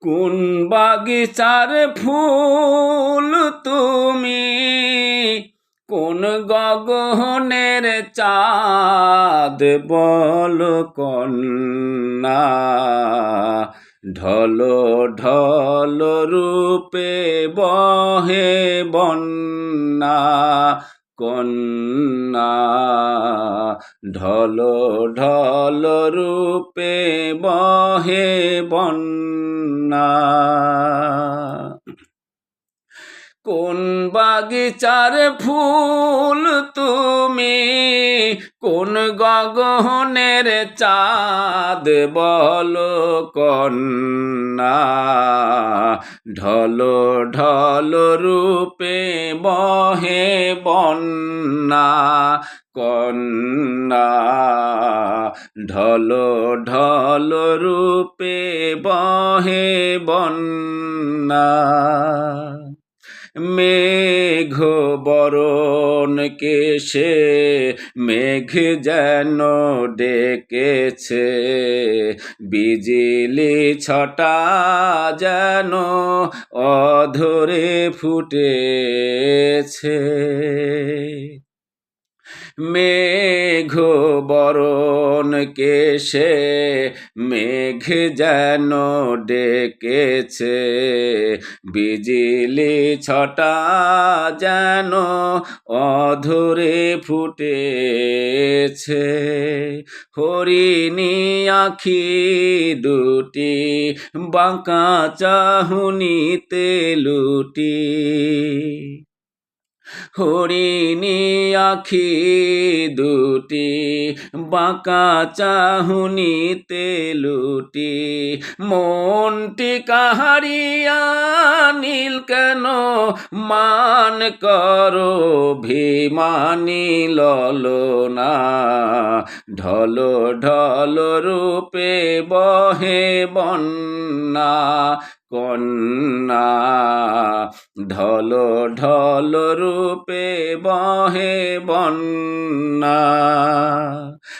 কোন বাগিচার ফুল তুমি, কোন গগনের চাঁদ বল কন্যা। ঢল ঢল রূপে বহে বন্যা কন্যা। ঢল ঢল রূপে বহে বন্যা। কোন বাগিচার ফুল তুমি, কোন গগনের চাঁদ বল কন্যা। ঢল ঢল রূপে বহে বন্যা কন্যা। ঢল ঢল রূপে বহে বন্যা। মেঘ বরণ কেশে মেঘ যেন ডেকেছে, বিজলি ছটা যেন অধরে ফুটেছে। মেঘ বরণ কেশে মেঘ যেন ডেকেছে, বিজলি ছটা যেন অধরে ফুটেছে। হরিণী আখি দুটি বাঁকা চাহুনিতে লুটি। হরিণী আখি দুটি বাঁকা চাহুনিতে লুটি। মনটি কাহারিয়া নীল কেন মান করো ভিমানী ললনা। ঢল ঢল রূপে বহে বন্যা কন্যা। ঢল ঢল রূপে বহে বন্যা।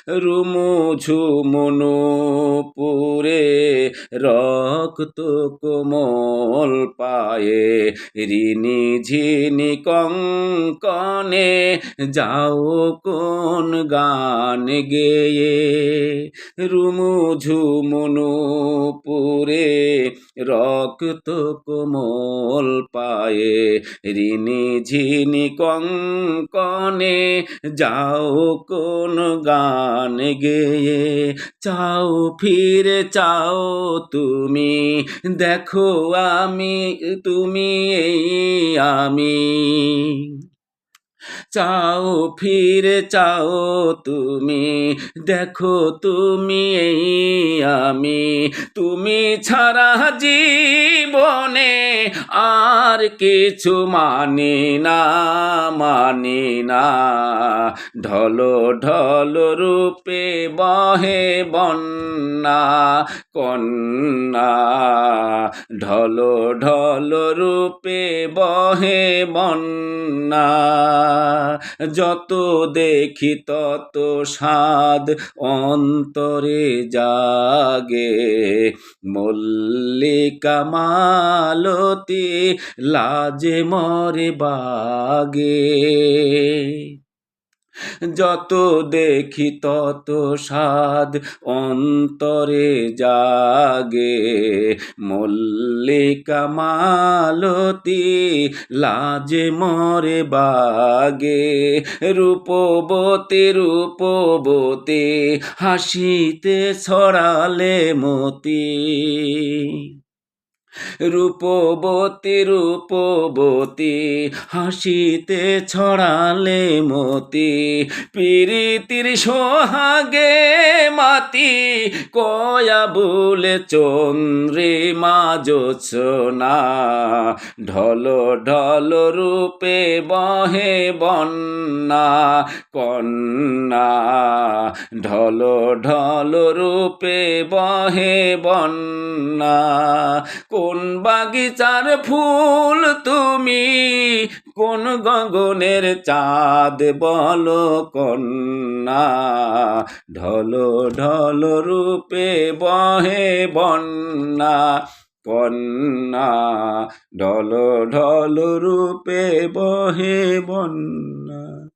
রুমু ঝুমুনু পুরে রক্ত কোমল পায়ে, ঋণী ঝিনি কঙ্কনে যাও কোন গান গেয়ে। রুমু ঝুমুনু পুরে রক্ত কোমল পায়ে, ঋণী ঝিনি কঙ্কনে যাও কোন গান গেয়ে। চাও ফিরে চাও তুমি, দেখো আমি তুমি এই আমি। চাও ফিরে চাও তুমি, দেখো তুমি এই আমি। তুমি ছাড়া জীবনে আর কিছু মানি না মানি না। ঢল ঢল রূপে বহে বন্যা কন্যা। ঢল ঢল রূপে বহে বন্যা। যত দেখি তত স্বাদ অন্তরে জাগে, মল্লিকা মালতী লাজে মরে বাগে। যত দেখি তত স্বাদ অন্তরে জাগে, মল্লিকা মালতী লাজে মরে বাগে। রূপবতী রূপবতী হাসিতে ছড়ালে মতি। রূপবতী রূপবতী হাসিতে ছড়ালে মতি। প্রীতির সোহাগে মাতি কয়া বলে চন্দ্রিমা জোছনা। ঢল ঢল রূপে বহে বন্যা কন্যা। ঢল ঢল রূপে বহে বন্যা। কোন বাগিচার ফুল তুমি, কোন গগনের চাঁদ বলো কন্যা। ঢল ঢল রূপে বহে বন্যা কন্যা, ঢল ঢল রূপে বহে বন্যা।